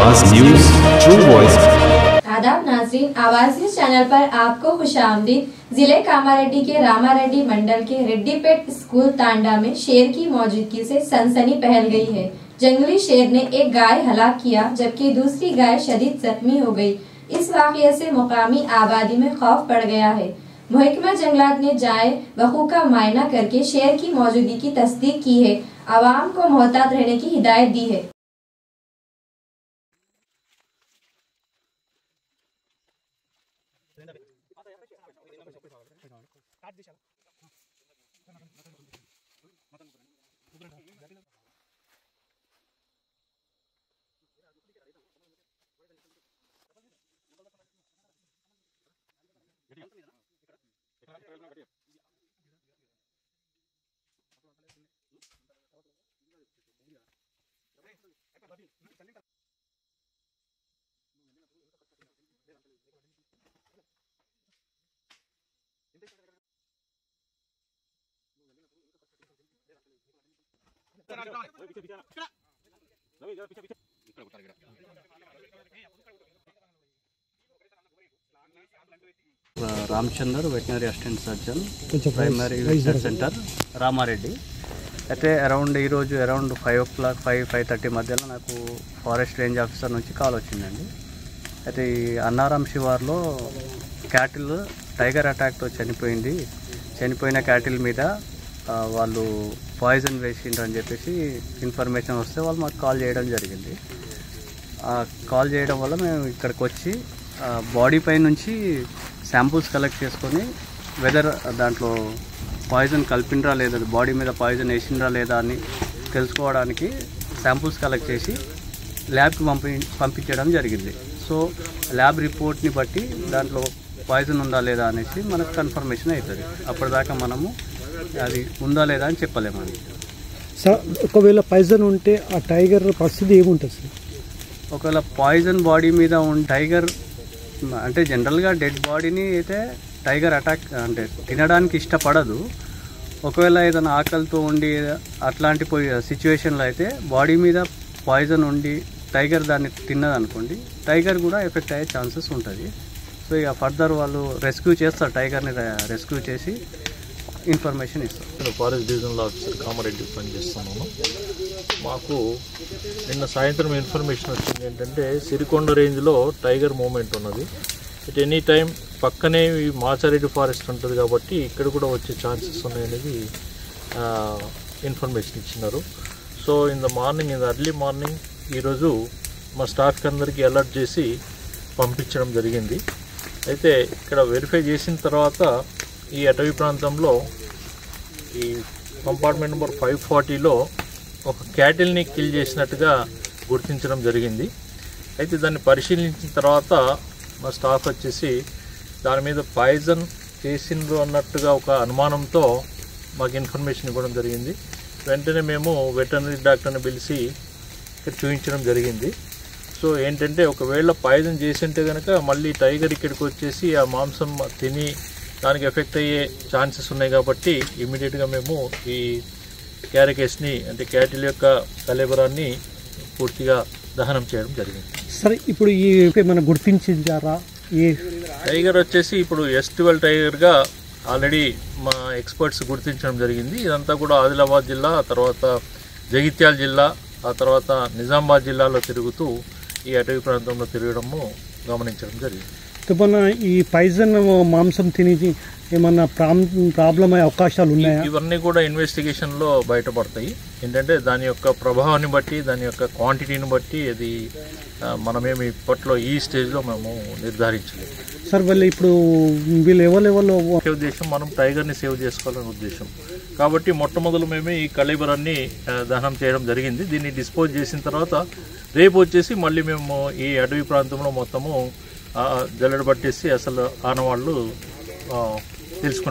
आवाज news true voice. आदाब नाज़रीन, आवाज न्यूज़ चैनल पर आपको खुशामदीद। जिले कामारेड्डी के रामारेड्डी मंडल के रेड्डीपेट स्कूल तांडा में शेर की मौजूदगी से सनसनी फैल गई है। जंगली शेर ने एक गाय हलाक किया जबकि दूसरी गाय शदीद जख्मी हो गई। इस वाक़ये से मुकामी आबादी में खौफ बढ़ गया है। महकमा जंगलात ने जाए वक़ू का मायना करके शेर की मौजूदगी की तस्दीक की है। आवाम को मोहतात रहने की हिदायत दी है। Ramchander veterinary assistant surgeon primary research centre Ramareddy అయితే ఈరోజు అరౌండ్ 5 o'clock 5:30 మధ్యలో నాకు ఫారెస్ట్ రేంజ్ ఆఫీసర్ నుంచి కాల్ వచ్చిందండి. అయితే ఈ అన్నారం శివార్లో క్యాటిల్ టైగర్ అటాక్తో చనిపోయిన క్యాటిల్ మీద వాళ్ళు పాయిజన్ వేసిండ్రు అని చెప్పేసి ఇన్ఫర్మేషన్ వస్తే వాళ్ళు మాకు కాల్ చేయడం జరిగింది. కాల్ చేయడం వల్ల మేము ఇక్కడికి వచ్చి బాడీ పై నుంచి శాంపుల్స్ కలెక్ట్ చేసుకొని వెదర్ దాంట్లో పాయిజన్ కలిపినరా లేదా, బాడీ మీద పాయిజన్ వేసిండ్రా లేదా అని తెలుసుకోవడానికి శాంపుల్స్ కలెక్ట్ చేసి ల్యాబ్కి పంపించడం జరిగింది. సో ల్యాబ్ రిపోర్ట్ని బట్టి దాంట్లో పాయిజన్ ఉందా లేదా అనేసి మనకు కన్ఫర్మేషన్ అవుతుంది. అప్పటిదాకా మనము అది ఉందా లేదా అని చెప్పలేమండి. సార్, ఒకవేళ పాయిజన్ ఉంటే ఆ టైగర్ పరిస్థితి ఏముంటుంది సార్? ఒకవేళ పాయిజన్ బాడీ మీద టైగర్ అంటే జనరల్గా డెడ్ బాడీని అయితే టైగర్ అటాక్ అంటే తినడానికి ఇష్టపడదు. ఒకవేళ ఏదైనా ఆకలితో ఉండి అట్లాంటి సిచ్యువేషన్లో అయితే బాడీ మీద పాయిజన్ ఉండి టైగర్ దాన్ని తిన్నదనుకోండి, టైగర్ కూడా ఎఫెక్ట్ అయ్యే ఛాన్సెస్ ఉంటుంది. సో ఇక ఫర్దర్ వాళ్ళు రెస్క్యూ చేస్తారు, టైగర్ని రెస్క్యూ చేసి ఇన్ఫర్మేషన్ ఇస్తారు. నేను ఫారెస్ట్ డివిజనల్ ఆఫీసర్ కామారెడ్డి పనిచేస్తున్నాను. మాకు నిన్న సాయంత్రం ఇన్ఫర్మేషన్ వచ్చింది ఏంటంటే సిరికొండ రేంజ్లో టైగర్ మూవ్మెంట్ ఉన్నది. ఎట్ ఎనీ టైం పక్కనే మాచారెడ్డి ఫారెస్ట్ ఉంటుంది కాబట్టి ఇక్కడ కూడా వచ్చే ఛాన్సెస్ ఉన్నాయనేది ఇన్ఫర్మేషన్ ఇచ్చినారు. So in the early morning ఈరోజు మా స్టాఫ్కి అందరికీ అలర్ట్ చేసి పంపించడం జరిగింది. అయితే ఇక్కడ వెరిఫై చేసిన తర్వాత ఈ అటవీ ప్రాంతంలో ఈ కంపార్ట్మెంట్ నెంబర్ 540లో ఒక క్యాటిల్ని కిల్ చేసినట్టుగా గుర్తించడం జరిగింది. అయితే దాన్ని పరిశీలించిన తర్వాత మా స్టాఫ్ వచ్చేసి దాని మీద పాయిజన్ చేసిండ్రు అన్నట్టుగా ఒక అనుమానంతో మాకు ఇన్ఫర్మేషన్ ఇవ్వడం జరిగింది. వెంటనే మేము వెటర్నరీ డాక్టర్ని పిలిచి ఇక్కడ చూపించడం జరిగింది. సో ఏంటంటే ఒకవేళ పాయిజన్ చేసింటే కనుక మళ్ళీ టైగర్ ఇక్కడికి వచ్చేసి ఆ మాంసం తిని దానికి ఎఫెక్ట్ అయ్యే ఛాన్సెస్ ఉన్నాయి కాబట్టి ఇమీడియట్గా మేము ఈ క్యారికేస్ని అంటే క్యాటిల్ యొక్క కళేబరాన్ని పూర్తిగా దహనం చేయడం జరిగింది. సరే, ఇప్పుడు ఈ మనం గుర్తించారా? ఈ టైగర్ వచ్చేసి ఇప్పుడు S12 టైగర్గా ఆల్రెడీ మా ఎక్స్పర్ట్స్ గుర్తించడం జరిగింది. ఇదంతా కూడా ఆదిలాబాద్ జిల్లా, ఆ తర్వాత జగిత్యాల జిల్లా, ఆ తర్వాత నిజామాబాద్ జిల్లాలో తిరుగుతూ ఈ అటవీ ప్రాంతంలో తిరగడము గమనించడం జరిగింది. మన ఈ పాయిజన్ మాంసం తిని ఏమన్నా ప్రాబ్లం అయ్యే అవకాశాలు ఉన్నాయా? ఇవన్నీ కూడా ఇన్వెస్టిగేషన్లో బయటపడతాయి. ఏంటంటే దాని యొక్క ప్రభావాన్ని బట్టి, దాని యొక్క క్వాంటిటీని బట్టి అది మనమేమి ఇప్పట్లో ఈ స్టేజ్లో మేము నిర్ధారించలేదు. సార్, వాళ్ళు ఇప్పుడు లెవెల్లో ఉద్దేశం మనం టైగర్ని సేవ్ చేసుకోవాలనే ఉద్దేశం కాబట్టి మొట్టమొదలు మేము ఈ కళేబరాన్ని దహనం చేయడం జరిగింది. దీన్ని డిస్పోజ్ చేసిన తర్వాత రేపు వచ్చేసి మళ్ళీ మేము ఈ అడవి ప్రాంతంలో మొత్తము జల్లెడ పట్టేసి అసలు ఆనవాళ్ళు తెలుసుకునే